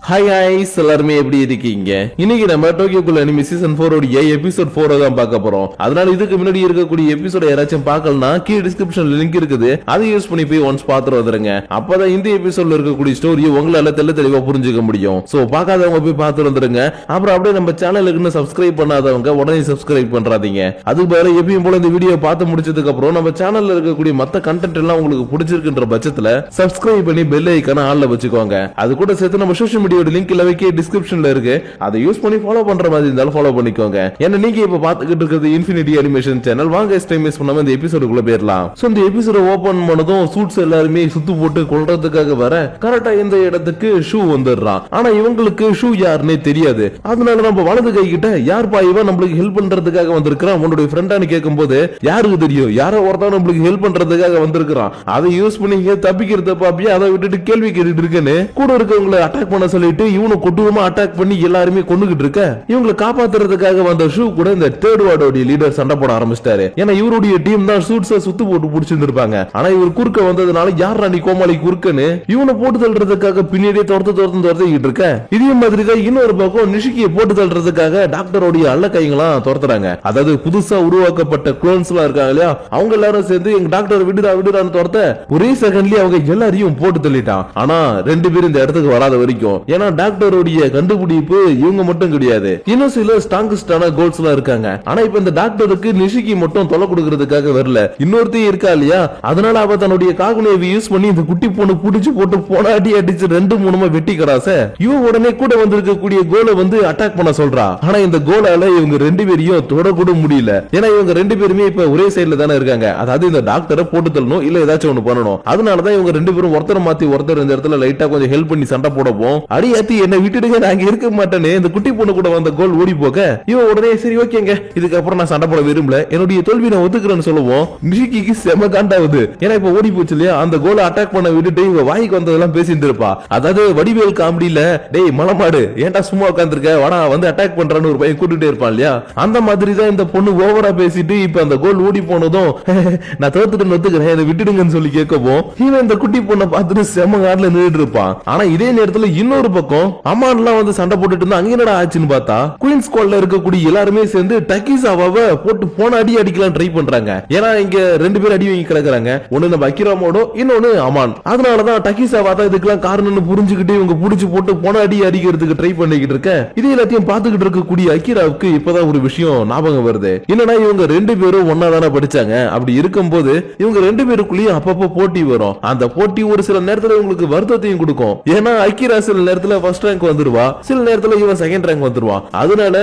Hi ஹாய்ஸ் எல்லாருமே எப்படி இருக்கீங்க? இன்னைக்கு நம்ம டோக்கியோக்குள்ள அனிமி சீசன் 4 உடைய எபிசோட் 4 தான் பார்க்க போறோம். அதனால இதுக்கு முன்னாடி இருக்கக்கூடிய எபிசோட யாராச்சும் பார்க்கலனா கீழ டிஸ்கிரிப்ஷன்ல லிங்க் இருக்குது, அதை யூஸ் பண்ணி போய் ஒன்ஸ் பாத்துட்டு வந்துருங்க. அப்பதான் இந்த எபிசோட்ல இருக்கக்கூடிய ஸ்டோரி உங்களால தெளிவா புரிஞ்சுக்க முடியும். சோ பார்க்காதவங்க போய் பார்த்துட்டு வந்துருங்க. அப்புறம் அப்படியே நம்ம சேனலுக்கு சப்ஸ்கிரைப் பண்ணாதவங்க உடனே சப்ஸ்கிரைப் பண்றாதீங்க. அதுக்கு பதிலா எப்பயும் போல இந்த வீடியோ பார்த்து முடிச்சதுக்கு அப்புறம் நம்ம சேனல்ல இருக்கக்கூடிய மத்த கண்டென்ட் எல்லாம் உங்களுக்கு பிடிச்சிருக்குன்ற பட்சத்துல சப்ஸ்கிரைப் பண்ணி பெல் ஐகானை ஆன்ல வச்சுக்கோங்க. அது கூட சேர்த்து நம்ம சோஷியல் மீடியா லிங்க் இல்லவே டிஸ்கிரிப்ஷன்ல இருக்கு, அதை யூஸ் பண்ணி ஃபாலோ பண்ற மாதிரி இருந்தாலும் ஃபாலோ பண்ணிக்கோங்க. ஏன்னா நீங்க இப்ப பாத்துக்கிட்டு இருக்கிறது இன்ஃபினிட்டி அனிமேஷன் சேனல். வாங்க டைம் வேஸ்ட் பண்ணாம இந்த எபிசோடுக்குள்ள போயிரலாம். சோ இந்த எபிசோட ஓபன் பண்ணதும் சூட்ஸ் எல்லாருமே சுத்து போட்டு கொல்றதுக்காக வர கரெக்டா இந்த இடத்துக்கு ஷூ வந்துடுறான். ஆனா இவங்களுக்கு ஷூ யாருன்னே தெரியாது. அதனால நம்ம வலது கை கிட்ட யார்ப்பா இவன் நம்மளுக்கு ஹெல்ப் பண்றதுக்காக வந்திருக்கான் உன்னுடைய ஃப்ரெண்டான்னு கேட்கும்போது யாருக்கு தெரியும் யாரோ ஒருத்தன் நம்மளுக்கு ஹெல்ப் பண்றதுக்காக வந்திருக்கான், அதை யூஸ் பண்ணி தப்பிக்கிறத பாப்பியா, அதை விட்டுட்டு கேள்வி கேட்டுட்டு இருக்கேன்னு கூட இருக்கவங்களை அட்டாக் பண்ண சொல்லிட்டு இவனு கொடூரமா அட்டாக் பண்ணி எல்லாருமே கொண்டுகிட்டு இருக்க இவங்களை காப்பாத்துறதுக்காக வந்த ஷூ கூட இந்த தேர்ட் வார்டோட லீடர் சண்டை போட ஆரம்பிச்சிட்டாரு. ஏன்னா இவருடைய டீம் தான் சூட்ஸ சுத்து போட்டு புடிச்சிருந்திருப்பாங்க. ஆனா இவர் குறுக்க வந்ததுனால யாரா நீ கோமாளி குறுக்கன்னு இவனை போட்டு தள்ளுறதுக்காக பின்னாடியே துரத்திக்கிட்டு இருக்க. இதே மாதிரி தான் இன்னொரு பக்கம் நிஷிக்கியை போட்டு தள்ளுறதுக்காக டாக்டரோடைய அல்ல கைங்களாம் துரத்துறாங்க. அதாவது புதுசா உருவாக்கப்பட்ட குளோன்ஸ் எல்லாம் இருக்காங்க இல்லையா, அவங்க எல்லாரும் சேர்ந்து எங்க டாக்டர் விடுறான்னு துரத்த ஒரே செகண்ட்லயே அவங்க எல்லாரையும் போட்டு தள்ளிட்டான். ஆனா ரெண்டு பேரும் இந்த இடத்துக்கு வராத வரைக்கும், ஏன்னா டாக்டருடைய கண்டுபிடிப்பு இவங்க மட்டும் கிடையாது, இன்னும் சில ஸ்ட்ராங்கஸ்டான கோல்ஸ் எல்லாம் இருக்காங்க. ஆனா இப்ப இந்த டாக்டருக்கு நிஷிக்கு மட்டும் தொலை கொடுக்கறதுக்காக வரல, இன்னொருத்தையும் இருக்கா இல்லையா, அதனால அவ தன்னுடைய காகுனேவை யூஸ் பண்ணி இந்த குட்டி பொண்ணு புடிச்சு போட்டு போனாடி அடிச்சு 2-3 வெட்டி கடாச இவ உடனே கூட வந்திருக்கக்கூடிய கோலை வந்து அட்டாக் பண்ண சொல்றா. ஆனா இந்த கோலால இவங்க ரெண்டு பேரையும் தொடக்கூட முடியல. ஏன்னா இவங்க ரெண்டு பேருமே இப்ப ஒரே சைடுல தானே இருக்காங்க. அதாவது இந்த டாக்டரை போட்டு தள்ளணும் இல்ல ஏதாச்சும் ஒண்ணு பண்ணணும். அதனாலதான் இவங்க ரெண்டு பேரும் ஒருத்தர் மாத்தி ஒருத்தர் இந்த இடத்துல லைட்டா கொஞ்சம் ஹெல்ப் பண்ணி சண்டை போடவும் அடியாத்தி என்ன விட்டுடுங்க நான் அங்க இருக்க மாட்டேன்னு இந்த குட்டி பொண்ணு கூட வந்த கோல் ஓடி போக இவன் உடனே சரி ஓகேங்க இதுக்கப்புறம் நான் சண்டை போட விரும்பல, என்னுடைய தோல்வி நான் ஒத்துக்கிறேன்னு சொல்லுவோம். நிஷிக்கு செம காண்டாவுது. ஏன்னா இப்ப ஓடி போச்சு இல்லையா, அந்த கோலை அட்டாக் பண்ண விட்டுட்டு இவ வாய்க்கு வந்ததெல்லாம் பேசிட்டு இருப்பா. அதாவது வடிவேல் காமெடியில டேய் மலமாடு ஏன்டா சும்மா உட்காந்துருக்க வாடா வந்து அட்டாக் பண்றான்னு ஒரு பையன் கூட்டிட்டே இருப்பான் இல்லையா, அந்த மாதிரி தான் இந்த பொண்ணு ஓவரா பேசிட்டு இப்ப அந்த கோல் ஓடி போனதும் நான் தோத்துட்டு ஒத்துக்கிறேன் இதை விட்டுடுங்கன்னு சொல்லி கேட்கவும் இவன் இந்த குட்டி பொண்ணை பார்த்துட்டு செம காட்ல நின்றுட்டு இருப்பான். ஆனா இதே நேரத்துல இன்னொரு பக்கம் அம்மான்லாம் வந்து சண்டை போட்டுட்டு இருந்தா அங்க என்னடா ஆச்சுன்னு பார்த்தா குயின்ஸ் ஸ்குவாட்ல இருக்கக்கூடிய எல்லாருமே சேர்ந்து டக்கிசாவாவை போட்டு போன அடி அடிக்கலாம் ட்ரை பண்றாங்க. ஏன்னா இங்க ரெண்டு பேர் அடி வாங்கி கிடக்குறாங்க, ஒண்ணு நம்ம அக்கிராமோட இன்னொன்னு அமான். அதனாலதான் டக்கிசாவா தான் இதுக்கெல்லாம் காரணம்னு புரிஞ்சுக்கிட்டு இவங்க புடிச்சு போட்டு போன அடி அடிக்கிறதுக்கு ட்ரை பண்ணிக்கிட்டு இருக்க. இது எல்லாத்தையும் பாத்துக்கிட்டு இருக்கக்கூடிய அக்கிராவுக்கு இப்பதான் ஒரு விஷயம் ஞாபகம் வருது. என்னன்னா இவங்க ரெண்டு பேரும் ஒன்னா தானே படிச்சாங்க. அப்படி இருக்கும்போது இவங்க ரெண்டு பேருக்குள்ளேயும் அப்பப்போ போட்டி வரும். அந்த போட்டி ஒரு சில நேரத்துல இவங்களுக்கு வருத்தத்தையும் கொடுக்கும். ஏன்னா அக்கிரா சில நேரத்துல ஃபர்ஸ்ட் ரேங்க் வந்துருவா, சில நேரத்துல இவன் செகண்ட் ரேங்க் வந்துருவா. அதனால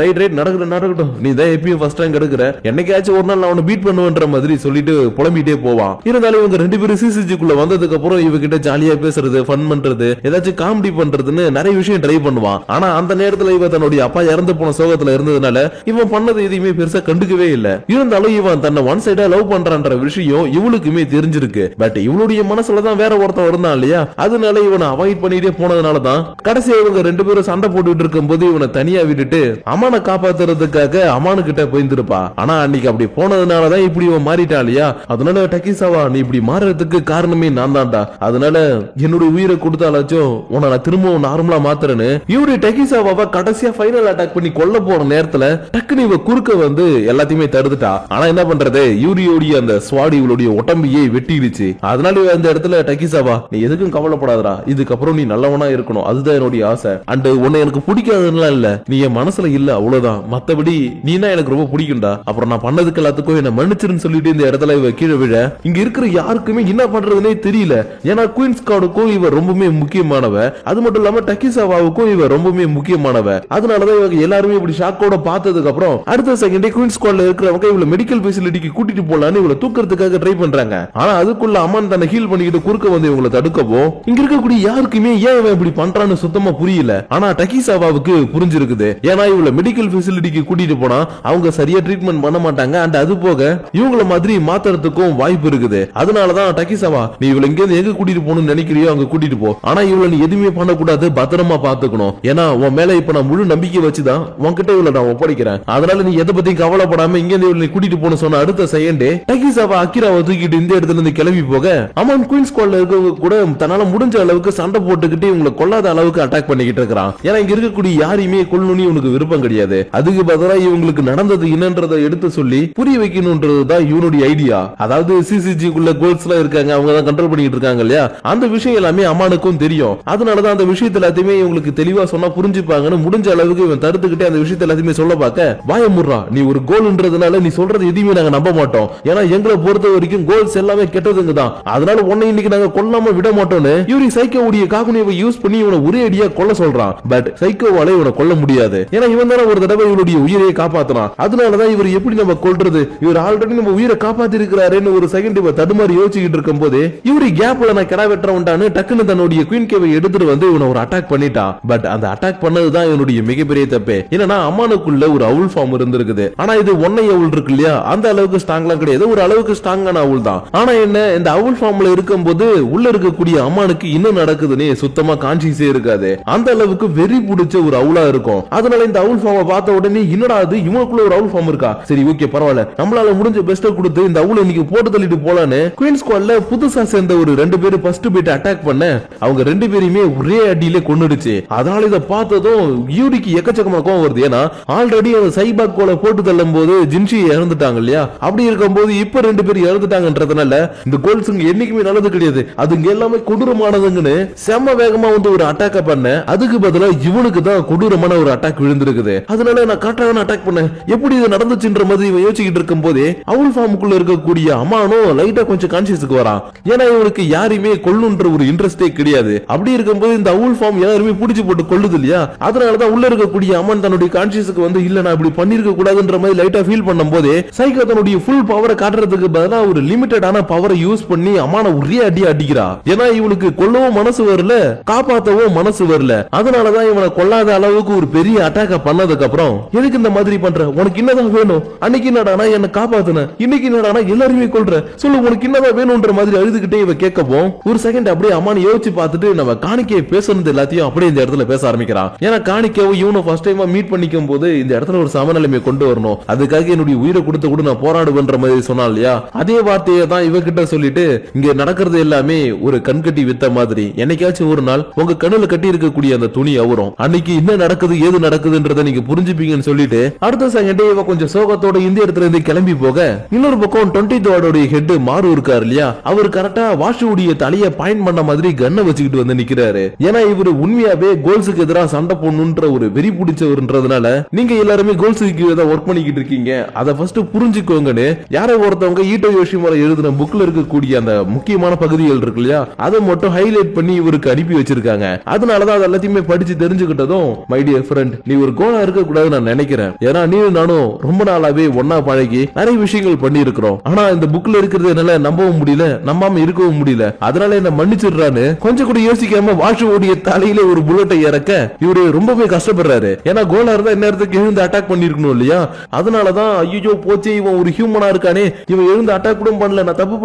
ரைட் நடக்கட்டும் நீ தான் எப்பயும் ஃபர்ஸ்ட் ரேங்க் எடுக்கிற, என்னைக்காச்சும் ஒரு நாள் நான் உன்னை பீட் பண்ணுவேன்ற மாதிரி சொல்லிட்டு புலம்பிட்டே போவான். இருந்தாலும் இவங்க ரெண்டு பேரும் சிசிஜிக்குள்ள வந்ததுக்கு அப்புறம் இவகிட்ட ஜாலியா பேசுறது, ஃபன் பண்றது, ஏதாச்சும் காமெடி பண்றதுன்னு நிறைய விஷயம் ட்ரை பண்ணுவான். ஆனா அந்த நேரத்துல இவன் தன்னுடைய அப்பா இறந்து போன சோகத்துல இருந்ததுனால இவன் பண்ணது எதையுமே பெருசா கண்டுக்கவே இல்ல. இருந்தாலும் இவன் தன்னை ஒன் சைடா லவ் பண்றான்ற விஷயம் இவளுக்குமே தெரிஞ்சிருக்கு. பட் இவளுடைய மனசுலதான் வேற ஒருத்தன் இருந்தான் இல்லையா, அதனால இவனை அவாய்ட் பண்ணிட்டே போனதுனாலதான் கடைசியா இவங்க ரெண்டு பேரும் சண்டை போட்டுட்டு இருக்கும் போது இவனை தனியா விட்டுட்டு அம்மானை காப்பாத்துறதுக்காக அம்மானு கிட்ட போயிருந்திருப்பா. ஆனா அன்னைக்கு அப்படி போனதுனாலதான் இப்படி இவன் மாறிட்டான் இல்லையா, அதனால டக்கிசாவா நீ இப்படி மாறதுக்கு காரணமே நான் தான்டா, அதனால என்னோட உயிரை கொடுத்தாலாச்சும் உன்னை நான் திரும்பவும் நார்மலா மாத்துறேன்னு இவரு டக்கிசாவாவை கடைசியா ஃபைனல் அட்டாக் பண்ணி கொல்ல போற நேரத்துல டக்குனு இவ குறுக்க வந்து எல்லாத்தையுமே தடுத்துட்டா. ஆனா என்ன பண்றது, யூரியோடைய அந்த ஸ்வாட் இவளுடைய உடம்பையே வெட்டிடுச்சு. அதனால இவ அந்த இடத்துல டக்கிசாவா நீ எதுக்கும் கவலைப்படாதடா, இதுக்கப்புறம் நீ நல்லவனா இருக்கணும், அதுதான் என்னுடைய ஆசை. அண்ட் உன்னை எனக்கு பிடிக்காதுன்னா இல்ல, நீ என் மனசுல இல்ல அவ்வளவுதான், மத்தபடி நீனா எனக்கு ரொம்ப பிடிக்கும்டா, அப்புறம் நான் பண்ணதுக்கு எல்லாத்துக்கும் என்ன மன்னிச்சிருன்னு சொல்லிட்டு இந்த இடத்துல இவ கீழே விழ இங்க இருக்கிற யாருக்குமே என்ன பண்றதுன்னே தெரியல. ஏன்னா குயின்ஸ் ஸ்குவாடுக்கும் இவ ரொம்பவே முக்கியமானவ, அது மட்டும் இல்லாம டக்கிசாவாவுக்கும் இவ ரொம்பவே முக்கியமானவ. அதனாலதான் இவங்க எல்லாருமே இப்படி ஷாக்கோட பார்த்ததுக்கு அப்புறம் அடுத்த செகண்டே குயின்ஸ் ஸ்குவாட்ல இருக்கிறவங்க இவள மெடிக்கல் ஃபெசிலிட்டிக்கு கூட்டிட்டு போலான்னு இவள தூக்கிறதுக்காக ட்ரை பண்றாங்க. ஆனா அதுக்குள்ள அம்மான் தன்னை ஹீல் பண்ணிக்கிட்டு குறுக்க வந்து இவங்களை தடுக்கவும் இங்க இருக்கக்கூடிய யாருக்குமே ஏன் இவன் இப்படி பண்றான்னு சுத்தமா புரியல. ஆனா டக்கிசாவாவுக்கு புரிஞ்சிருக்குது. ஏன்னா இவள மெடிக்கல் ஃபெசிலிட்டிக்கு கூட்டிட்டு போனா அவங்க சரியா ட்ரீட்மெண்ட் பண்ண மாட்டாங்க. அண்ட் அது போக இவங்கள மாதிரி மாத்துறதுக்கும் வாய்ப்பு இருக்குது. அதனாலதான் டக்கிசாவா நீ இவள இங்க எங்க கூட்டிட்டு போகணும்னு நினைக்கிறியோ அங்க கூட்டிட்டு போ, ஆனா இவள நீ எதுவுமே பண்ணக்கூடாது, பத்திரமா பாத்துக்கணும். ஏன்னா உன் மேல இப்ப நான் முழு நம்பிக்கை வச்சுதான் உன்கிட்ட இவள நான் ஒப்படைக்கிறேன். அதனால நீ எதை பத்தி கவலைப்படாம இங்க இவளை கூட்டிட்டு போன சொன்ன அடுத்த செகண்டே டக்கிசாவா அக்கிராவை தூக்கிட்டு இந்த இடத்துல இருந்து கிளம்பி போக அமான் குயின்ஸ் ஸ்குவாட்ல இருக்க கூட தன்னால முடிஞ்ச அளவுக்கு சண்டை போட்டுக்கிட்டு இவங்களை கொல்லாத அளவுக்கு அட்டாக் பண்ணிக்கிட்டு இருக்கிறான். ஏன்னா இங்க இருக்கக்கூடிய யாரையுமே கொல்லணும்னு இவனுக்கு விருப்பம் கிடையாது. அதுக்கு பதிலா இவங்களுக்கு நடந்தது என்னன்றதை எடுத்து சொல்லி புரிய வைக்கணும்ன்றதுதான் இவனுடைய ஐடியா. அதாவது சிசிஜிக்குள்ள கோல்ஸ் எல்லாம் இருக்காங்க, அவங்க தான் கண்ட்ரோல் பண்ணிட்டு இருக்காங்க இல்லையா, அந்த விஷயம் எல்லாமே அமானுக்கும் தெரியும். அதனாலதான் அந்த விஷயத்த எல்லாத்தையுமே இவங்களுக்கு தெளிவா சொன்னா புரிஞ்சுப்பாங்கன்னு முடிஞ்ச அளவுக்கு இவன் தடுத்துக்கிட்டே அந்த விஷயத்த எல்லாத்தையுமே சொல்ல பார்க்க, வாயமுறா நீ ஒரு கோல்ன்றதுனால நீ சொல்றது எதுவுமே நாங்க நம்ப மாட்டோம். ஏன்னா எங்களை பொறுத்த வரைக்கும் கோல்ஸ் எல்லாமே கெட்டதுங்க தான். அதனால உன்னை இன்னைக்கு நாங்க கொல்லாம விட மாட்டோம்னு இவரு சைக்கோவுடைய காகுனியை யூஸ் பண்ணி இவனை ஒரே அடியா கொல்ல சொல்றான். பட் சைக்கோவால இவனை கொல்ல முடியாது. ஏன்னா இவன் தானே ஒரு தடவை இவனுடைய உயிரையை காப்பாத்தினான். அதனாலதான் இவர் எப்படி நம்ம கொல்றது, இவர் ஆல்ரெடி நம்ம உயிரை காப்பாத்தி இருக்கிறாருன்னு ஒரு செகண்ட் இவ தடுமாறி யோசிச்சுட்டு இருக்கும் போது இவரு கேப்ல நான் கிடா வெட்டுறவன்டான்னு டக்குன்னு தன்னுடைய குயின் கேவை எடுத்துட்டு வந்து இவனை ஒரு அட்டாக் பண்ணிட்டான். பட் அந்த அட்டாக் பண்ணதுதான் இவனுடைய மிகப்பெரிய தப்பே. ஏன்னா அம்மானுக்குள்ள ஒரு அவுல் ஃபார்ம் இருந்திருக்குது. ஆனா இது ஒன்னை அவுல் இருக்கு இல்லையா, அந்த அளவுக்கு ஸ்ட்ராங்லாம் கிடையாது, ஒரு அளவுக்கு ஸ்ட்ராங்கான அவுல் தான். ஆனா என்ன, இந்த அவுல் ஃபார்ம்ல இருக்கும்போது உள்ள இருக்கக்கூடிய அம்மானுக்கு இன்னும் நடக்குதுன்னு சுத்தமா கான்சியஸே இருக்காது. அந்த அளவுக்கு வெறி பிடிச்ச ஒரு அவுலா இருக்கும். அதனால இந்த அவுல் ஃபார்மை பார்த்த உடனே என்னடா அது இவனுக்குள்ள ஒரு அவுல் ஃபார்ம் இருக்கா, சரி ஓகே பரவாயில்ல, நம்மளால முடிஞ்ச பெஸ்ட்டை கொடுத்து இந்த அவுல் இன்னைக்கு போட்டு தள்ளிட்டு போலான்னு குயின் ஸ்குவாட்ல புதுசா சேர்ந்த ஒரு 2 பேர் ஃபர்ஸ்ட் போயிட்டு அட்டாக் பண்ண அவங்க 2 பேரையுமே ஒரே அடியில கொன்னுடுச்சு. அதனால இதை பார்த்ததும் யூரிக்கு எக்கச்சக்கமா கோவம் வருது. ஏன்னா ஆல்ரெடி அந்த சைபாக் கோல போட்டு தள்ளும் போது ஜின்ஷி இறந்துட்டாங்க இல்லையா, அப்படி இருக்கும்போது இப்ப 2 பேர் இறந்துட்டாங்கன்றதுனால இந்த கோல்ஸுங்க என்னைக்குமே நல்லது கிடையாது, அதுங்க எல்லாமே கொடூரமானதுங்கன்னு செம்ம வேகமா வந்து ஒரு அட்டாக் பண்ண, அதுக்கு பதிலா இவனுக்கு தான் கொடூரமான ஒரு அட்டாக் விழுந்திருக்குது. அதனால நான் கரெக்டான அட்டாக் பண்ண எப்படி இது நடந்துச்சுன்ற மாதிரி இவன் யோசிச்சுக்கிட்டு இருக்கும் போதே அவுல் ஃபார்முக்குள்ள இருக்கக்கூடிய அம்மானும் லைட்டா கொஞ்சம் கான்சியஸுக்கு வரான். ஏன்னா இவனுக்கு யாரையுமே கொல்லுன்ற ஒரு இன்ட்ரெஸ்டே கிடையாது. அப்படி இருக்கும்போது இந்த அவுல் ஃபார்ம் யாருமே புடிச்சு போட்டு கொள்ளுது இல்லையா, அதனாலதான் உள்ள இருக்கக்கூடிய அம்மன் தன்னுடைய கான்சியஸுக்கு வந்து இல்ல நான் இப்படி பண்ணிருக்க கூடாதுன்ற மாதிரி லைட்டா ஃபீல் பண்ணும் போதே சைக்கோ தன்னுடைய ஃபுல் பவரை காட்டுறதுக்கு பதிலா ஒரு லிமிட்டடான பவரை யூஸ் பண்ணி அம்மான ஒரே அடி அடிக்கிறா. ஏன்னா இவனுக்கு கொல்லவும் மனசு வரல, காப்பாத்தவும் மனசு வரல. அதனாலதான் இவனை கொல்லாத அளவுக்கு ஒரு பெரிய அட்டாக்க பண்ணதுக்கு அப்புறம் எதுக்கு இந்த மாதிரி பண்ற, உனக்கு என்னதான் வேணும், அன்னைக்கு என்னடானா என்ன காப்பாத்துன, இன்னைக்கு என்னடானா எல்லாருமே கொல்ற, சொல்லு உனக்கு என்னதான் வேணும்ன்ற மாதிரி அழுதுகிட்டே இவ கேட்கவும் ஒரு செகண்ட் அப்படியே அம்மானு யோசிச்சு பார்த்துட்டு நம்ம காணிக்கையை பேசுறது எல்லாத்தையும் அப்படியே இந்த இடத்துல பேச ஆரம்பிக்கிறான். ஏன்னா காணிக்கையும் இவனும் ஃபர்ஸ்ட் டைமா மீட் பண்ணிக்கும் போது இந்த இடத்துல ஒரு சமநிலைமை கொண்டு வரணும், அதுக்காக என்னுடைய உயிரை கொடுத்து கூட நான் போராடுவேன்ற மாதிரி சொன்னா இல்லையா, அதே வார்த்தையை தான் இவகிட்ட சொல்லிட்டு இங்க நடக்கிறது எல்லாமே ஒரு கண்கட்டி வித்த மாதிரி, என்னைக்காச்சும் ஒரு நாள் உங்க கண்ணுல கட்டி இருக்கக்கூடிய அந்த துணி அவரும் அன்னைக்கு என்ன நடக்குது ஏது நடக்குதுன்றத நீங்க புரிஞ்சுப்பீங்கன்னு சொல்லிட்டு அடுத்த செகண்டே இவ கொஞ்சம் சோகத்தோட இந்த இடத்துல இருந்து கிளம்பி போக, இன்னொரு பக்கம் 20th வார்டோட ஹெட் மாறு இருக்காரு இல்லையா, அவர் கரெக்டா வாஷுடைய தலைய பாயிண்ட் பண்ண மாதிரி கண்ணை வச்சுக்கிட்டு வந்து நிக்கிறாரு. ஏன்னா இவரு உண்மையாவே கோல்ஸுக்கு எதிராக சண்டை போடணும்ன்ற ஒரு வெறி பிடிச்சவர்ன்றதுனால நீங்க எல்லாருமே கோல்ஸுக்கு எதிராக ஒர்க் பண்ணிக்கிட்டு இருக்கீங்க, அதை ஃபர்ஸ்ட் புரிஞ்சுக்கோங்கன்னு யாரோ ஒருத்தவங்க ஈட்டோ யோஷிமாரா எழுதின புக்ல இருக்கக்கூடிய அந்த முக்கியமான பகுதிகள் இருக்கு இல்லையா, அதை மட்டும் ஹைலைட் பண்ணி இவருக்கு அனுப்பி வச்சிருக்காங்க. அதனாலதான் அது எல்லாத்தையுமே படிச்சு தெரிஞ்சுக்கிட்டதும் மை டியர் ஃப்ரெண்ட் நீ ஒரு கோலா இருக்க கூடாதுன்னு நான் நினைக்கிறேன். ஏன்னா நீ நானும் ரொம்ப நாளாவே ஒன்னா பழகி நிறைய விஷயங்கள் பண்ணி இருக்கிறோம். ஆனா இந்த புக்ல இருக்கிறது என்னால நம்பவும் முடியல, நம்பாம இருக்கவும் முடியல, அதனால என்ன மன்னிச்சிடுறான்னு கொஞ்சம் கூட யோசிக்காம வாஷுவோடைய தலையில ஒரு புல்லட்டை இறக்க இவரு ரொம்பவே கஷ்டப்படுறாரு. ஏன்னா கோலா இருந்தா நேரத்துக்கு எழுந்து அட்டாக் பண்ணிருக்கணும் இல்லையா, அதனாலதான் ஐயோ போச்சு இவன் ஒரு ஹியூமனா இருக்கானே, இவன் எழுந்து அட்டாக் கூட பண்ணல, நான் தப்பு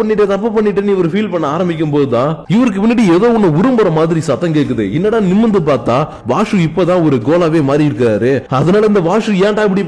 பண்ணிட்டேன்னு இவர் ஃபீல் பண்ண ஆரம்பிக்கும் போதுதான் இவருக்கு முன்னாடி ஏதோ ஒண்ணு உரும்புற மாதிரி சத்தம் கேக்குது. என்னடா நிமிர்ந்து பார்த்தா வாஷு இப்பதான் ஒரு கோலாவே மாறி இருக்காரு. அதனால இந்த வாஷு ஏன்டா இப்படி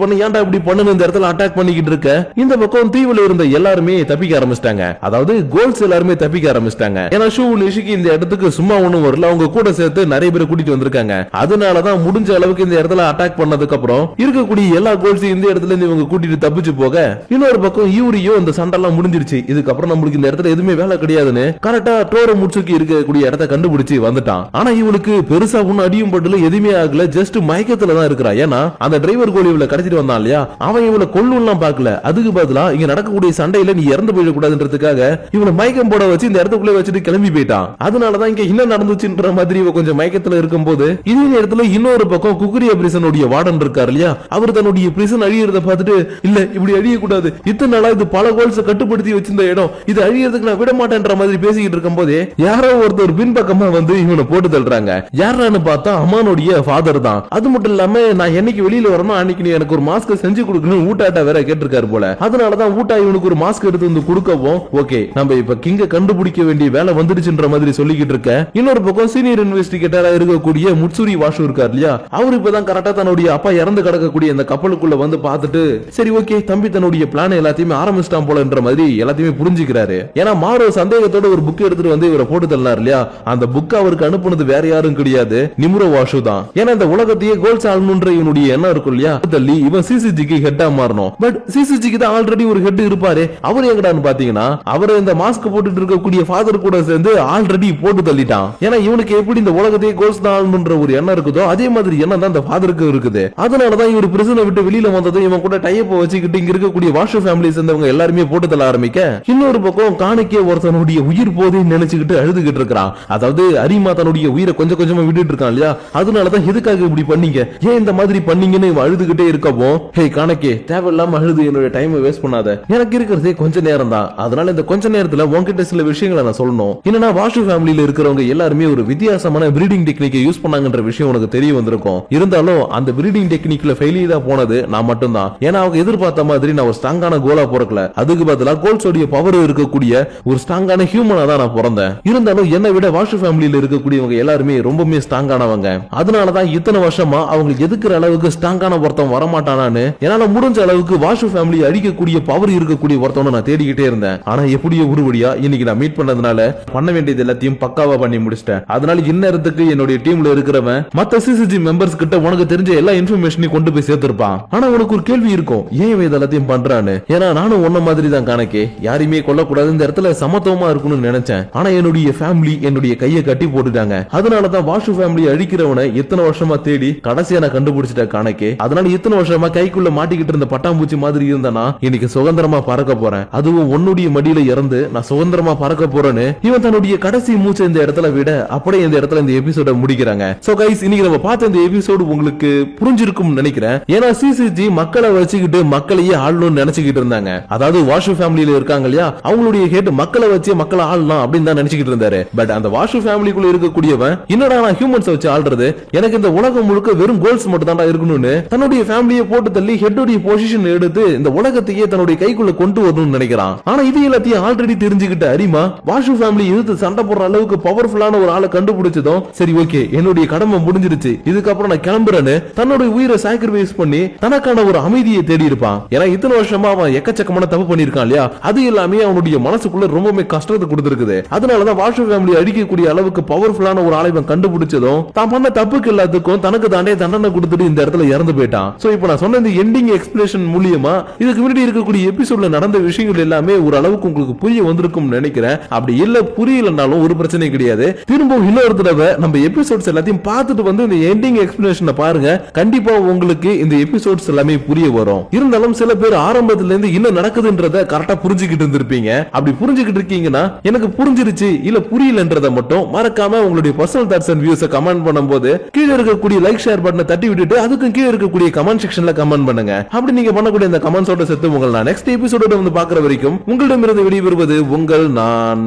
பண்ணு இந்த இடத்துல அட்டாக் பண்ணிக்கிட்டு இருக்க, இந்த பக்கம் தீவுல இருந்த எல்லாருமே தப்பிக்க ஆரம்பிச்சிட்டாங்க. அதாவது கோல்ஸ் எல்லாருமே தப்பிக்க ஆரம்பிச்சிட்டாங்க. ஏன்னா ஷூ நிஷிக்கு இந்த இடத்துக்கு சும்மா ஒண்ணும் வரல, அவங்க கூட சேர்த்து நிறைய பேர் கூட்டிட்டு வந்திருக்காங்க. அதனாலதான் முடிஞ்ச அளவுக்கு இந்த இடத்துல அட்டாக் பண்ணதுக்கு அப்புறம் இருக்கக்கூடிய எல்லா கோல்ஸையும் இந்த இடத்துல இருந்து இவங்க கூட்டிட்டு தப்பிச்சு போக, இன்னொரு பக்கம் யூரியோ இந்த சண்டெல்லாம் முடிஞ்சிருச்சு, இதுக்கப்புறம் நம்மளுக்கு இந்த இடத்துல எதுவுமே வேலை கிடையாதுன்னு கரெக்டா டோரோ முட்சுக்கு இருக்கக்கூடிய இடத்த கண்டுபிடிச்சு வந்துட்டான். ஆனா இவனுக்கு பெருசா ஒன்னும் அடியும் பட்டுல எதுவுமே ஆகல, ஜஸ்ட் மயக்கத்துல தான் இருக்கிறா. ஏன்னா அந்த டிரைவர் கோலி இவளை கடத்திட்டு வந்தான் இல்லையா, அவன் இவளை கொல்லுலாம் பாக்கல, அதுக்கு பதிலா இங்க நடக்கக்கூடிய சண்டையில நீ இறந்து போயிட கூடாதுன்றதுக்காக இவனை மயக்கம் போட வச்சு இந்த இடத்துக்குள்ள வச்சுட்டு கிளம்பி போயிட்டான். அதனாலதான் இங்க என்ன நடந்துச்சுன்ற மாதிரி இவ கொஞ்சம் மயக்கத்துல இருக்கும் போது இதே நேரத்துல இன்னொரு பக்கம் குக்குரியா பிரிசனுடைய வார்டன் இருக்காரு இல்லையா, அவர் தன்னுடைய பிரிசன் அழியறத பார்த்துட்டு இல்ல இப்படி அழிய கூடாது, இத்தனை நாளா இது பல கோல்ஸ் கட்டுப்படுத்தி வச்சிருந்த இடம், இது அழியறதுக்கு நான் விட மாட்டேன்ற மாதிரி பேசிக்கிட்டு இருக்கும் போதே யாரோ ஒருத்தர் பின்பக்கமா வந்து இவனை போட்டு தள்ளுறாங்க. யாரான்னு பார்த்தா அம்மானுடைய ஃபாதர் தான். அது மட்டும் இல்லாம நான் என்னைக்கு வெளியில வரணும் அன்னைக்கு நீ எனக்கு ஒரு மாஸ்க் செஞ்சு கொடுக்கணும் ஊட்டாட்ட வேற கேட்டிருக்காரு போல. அதனாலதான் ஊட்டா இவனுக்கு ஒரு மாஸ்க் எடுத்து வந்து கொடுக்கவும் ஓகே நம்ம இப்ப கிங்க கண்டுபிடிக்க வேண்டிய வேலை வந்துடுச்சுன்ற மாதிரி சொல்லிக்கிட்டு இருக்க, இன்னொரு பக்கம் சீனியர் இன்வெஸ்டிகேட்டரா இருக்கக்கூடிய முட்சுரி வாஷு இருக்கார் இல்லையா, அவர் இப்பதான் கரெக்டா தன்னுடைய அப்பா இறந்து கிடக்கக்கூடிய அந்த கப்பலுக்குள்ள வந்து பார்த்துட்டு சரி ஓகே தம்பி தன்னுடைய பிளான் எல்லாத்தையுமே ஆரம்பிச்சிட்டான் போலன்ற மாதிரி எல்லாத்தையுமே புரிஞ்சுக்கிறாரு. ஏன்னா மாரோ சந்தேகத்தோட ஒரு புக் எடுத்துட்டு வந்து இவரை போட்டு தள்ளார் இல்லையா, அந்த புக் அவருக்கு அனுப்புனது வேற யாரும் கிடையாது, நிமுரோ வாஷு தான். ஏன்னா இந்த உலகத்தையே கோல்ஸ் ஆளணும்ன்ற இவனுடைய எண்ணம் இருக்கும் இல்லையா, தள்ளி இவன் சிசிஜிக்கு ஹெட்டா மாறணும். பட் சிசிஜிக்கு தான் ஆல்ரெடி ஒரு ஹெட் இருப்பாரு. அவர் எங்கடான்னு பாத்தீங்கன்னா அவர் இந்த மாஸ்க் போட்டுட்டு இருக்கக்கூடிய ஃபாதர் கூட சேர்ந்து ஆல்ரெடி போட்டு தள்ளிட்டான். ஏன்னா இவனுக்கு எப்படி இந்த உலகத்தையே கோல்ஸ் தான் ஆளணும்ன்ற ஒரு எண்ணம் இருக்குதோ அதே மாதிரி எண்ணம் தான் இந்த ஃபாதருக்கு இருக்குது. அதனாலதான் இவர் பிரிசனை விட்டு வெளியில வந்ததும் இவன் கூட டைப் வச்சுக்கிட்டு இங்க இருக்கக்கூடிய வாஷு ஃபேமிலி சேர்ந்தவங்க எல்லாருமே போட்டு தள்ள ஆரம்பிக்க, இன்னொரு பக்கம் காணிக்கே ஒருத்தனுடைய உயிர் போதைன்னு நினைச்சுக்கிட்டு அழுதுகிட்டு இருக்கிறான். அதாவது அரிமா தன்னுடைய உயிரை கொஞ்சம் கொஞ்சமா விட்டுட்டு இருக்கான் இல்லையா, அதனாலதான் எதுக்காக இப்படி பண்ணீங்க, ஏன் இந்த மாதிரி பண்ணீங்கன்னு இவன் அழுதுகிட்டே இருக்கவும், ஹே காணக்கே தேவையில்லாம அழுது என்னோட டைம் வேஸ்ட் பண்ணாத, எனக்கு இருக்கிறதே கொஞ்ச நேரம் தான், அதனால இந்த கொஞ்ச நேரத்துல உன்கிட்ட சில விஷயங்களை நான் சொல்லணும். என்னன்னா வாஷு ஃபேமிலியில இருக்கிறவங்க எல்லாருமே ஒரு வித்தியாசமான பிரீடிங் டெக்னிக்கை யூஸ் பண்ணாங்கன்ற விஷயம் உனக்கு தெரிய வந்திருக்கும். இருந்தாலும் அந்த பிரீடிங் டெக்னிக்ல ஃபெயிலியர் போனது நான் மட்டும் தான். ஏன்னா அவங்க எதிர்பார்த்த மாதிரி நான் ஒரு ஸ்ட்ராங்கான கோலா பிறக்கல, அதுக்கு பதிலா கோல்ஸோட பவர் இருக்கக்கூடிய ஒரு ஸ்ட்ராங்கான ஹியூமனா தான் நான் பிறந்தேன். இருந்தாலும் என்னை விட வாஷு ஃபேமிலியில இருக்கக்கூடியவங்க எல்லாருமே ரொம்பவே ஸ்ட்ராங்கானவங்க. அதனாலதான் இத்தனை வருஷமா அவங்க எதுக்குற அளவுக்கு ஸ்ட்ராங்கான ஒருத்தன் வரமாட்டானான்னு என்னால முடிஞ்ச அளவுக்கு வாஷு ஃபேமிலி அடிக்கக்கூடிய பவர் இருக்கக்கூடிய ஒருத்தவனை நான் தேடிக்கிட்டே இருந்தேன். ஆனா எப்படியோ உருவடியா இன்னைக்கு நான் மீட் பண்ணதுனால பண்ண வேண்டியது எல்லாத்தையும் பக்காவா பண்ணி முடிச்சிட்டேன். அதனால இந்நேரத்துக்கு என்னுடைய டீம்ல இருக்கிறவன் மத்த சிசிஜி மெம்பர்ஸ் கிட்ட உனக்கு தெரிஞ்ச எல்லா இன்ஃபர்மேஷனையும் கொண்டு போய் சேர்த்திருப்பான். ஆனா உனக்கு ஒரு கேள்வி இருக்கும், ஏன் இவன் இதெல்லாத்தையும் பண்றான்னு. ஏன்னா நானும் உன்ன மாதிரி தான் கணக்கே, யாரையுமே கொல்லக்கூடாது, இந்த இடத்துல சமத்துவமா இருக்கணும்னு நினைச்சேன். ஆனா என்னுடைய ஃபேமிலி என்னுடைய கையை கட்டி போட்டுட்டாங்க. அதனாலதான் வாஷு ஃபேமிலி அழிக்கிறவனை இத்தனை வருஷமா தேடி கடைசியா நான் கண்டுபிடிச்சிட்டேன் கணக்கே. அதனால இத்தனை வருஷமா கைக்குள்ள மாட்டிக்கிட்டு இருந்த பட்டாம்பூச்சி மாதிரி இருந்தானா இன்னைக்கு சுதந்திரமா பறக்க போறேன், அதுவும் உன்னுடைய மடியில இறந்து நான் சுதந்திரமா பறக்க போறேன்னு இவன் தன்னுடைய கடைசி மூச்சை இந்த இடத்துல விட அப்படியே இந்த இடத்துல இந்த எபிசோட முடிக்கிறாங்க. சோ கைஸ், இன்னைக்கு நம்ம பார்த்த இந்த எபிசோடு உங்களுக்கு புரிஞ்சிருக்கும் நினைக்கிறேன். ஏன்னா சிசிஜி மக்களை வச்சுக்கிட்டு மக்களையே ஆளணும்னு நினைச்சுக்கிட்டு இருந்தாங்க. அதாவது வாஷு ஃபேமிலியில இருக்காங்க இல்லையா, அவங்களுடைய ஹெட் மக்களை வச்சு மக்களை ஆளலாம் அப்படின்னு தான் நினைச்சுக்கிட்டு இருந்தாரு. பட் அந்த வாஷு ஃபேமிலிக்குள்ள இருக்கக்கூடியவன் என்னடா நான் ஹியூமன்ஸ் வச்சு ஆள்றது, எனக்கு இந்த உலகம் முழுக்க வெறும் கோல்ஸ் மட்டும் தான் இருக்கணும்னு தன்னுடைய ஃபேமிலியை போட்டு தள்ளி ஹெட்டோடைய பொசிஷன் எடுத்து இந்த உலகத்தையே தன்னுடைய கைக்குள்ள கொண்டு வரணும்னு நினைக்கிறான். ஆனா இது எல்லாத்தையும் ஆல்ரெடி தெரிஞ்சுக்கிட்ட அரிமா வாஷு ஃபேமிலி எதிர்த்து சண்டை போடுற அளவுக்கு பவர்ஃபுல்லான ஒரு ஆளை கண்டுபிடிச்சதும் சரி ஓகே என்னுடைய கடமை முடிஞ்சிருச்சு, இதுக்கப்புறம் நான் கிளம்புறேன்னு தன்னோட உயிரை சாக்ரிஃபைஸ் பண்ணி தனக்கான ஒரு அமைதியை தேடி இருப்பான். ஏன்னா இத்தனை வருஷமா அவன் எக்கச்சக்கமான தப்பு பண்ணிருக்கான் இல்லையா, அது எல்லாமே அவனுடைய மனசுக்குள்ள ரொம்பவே கஷ்டத்தை கொடுத்திருக்குது. அதனாலதான் வாஷு ஃபேமிலி அடிக்கக்கூடிய அளவுக்கு பவர்ஃபுல்லான ஒரு ஆளை கண்டுபிடிச்சதும் தான் பண்ண தப்புக்கு எல்லாத்துக்கும் தனக்கு தாண்டே தண்டனை கொடுத்துட்டு இந்த இடத்துல இறந்து போயிட்டான். சோ இப்போ நான் சொன்ன இந்த எண்டிங் எக்ஸ்பிளேஷன் மூலியமா இதுக்கு முன்னாடி இருக்கக்கூடிய எபிசோட்ல நடந்த விஷயங்கள் எல்லாமே ஒரு அளவுக்கு உங்களுக்கு புரிய வந்திருக்கும் நினைக்கிறேன். அப்படி இல்ல புரியலனாலும் ஒரு பிரச்சனை கிடையாது, திரும்ப இன்னொரு தடவை நம்ம எபிசோட்ஸ் எல்லாத்தையும் பார்த்துட்டு வந்து இந்த எண்டிங் எக்ஸ்பிளேஷனை பாருங்க, கண்டிப்பா உங்களுக்கு இந்த எபிசோட்ஸ் எல்லாமே புரிய வரும். இருந்தாலும் சில பேர் ஆரம்பத்துல இருந்து என்ன நடக்குதுன்றத கரெக்டா புரிஞ்சுக்கிட்டு இருந்திருப்பீங்க. அப்படி புரிஞ்சுக்கிட்டு இருக்கீங்கன்னா எனக்கு புரிஞ்சிருச்சு இல்ல புரியலன்றத மட்டும் மறக்காம உங்களுடைய personal thoughts and views comment பண்ணும்போது கீழே இருக்கக்கூடிய லைக் ஷேர் பட்டனை தட்டி விட்டுட்டு அதுக்கு கீழே இருக்கக்கூடிய கமெண்ட் செக்ஷன்ல கமெண்ட் பண்ணுங்க. அப்படி நீங்க பண்ணக்கூடிய இந்த கமெண்ட்ஸோட சேர்த்து உங்களை நான் நெக்ஸ்ட் எபிசோட வந்து பாக்குற வரைக்கும் உங்களிடமிருந்து விடைபெறுவது உங்கள் நான்.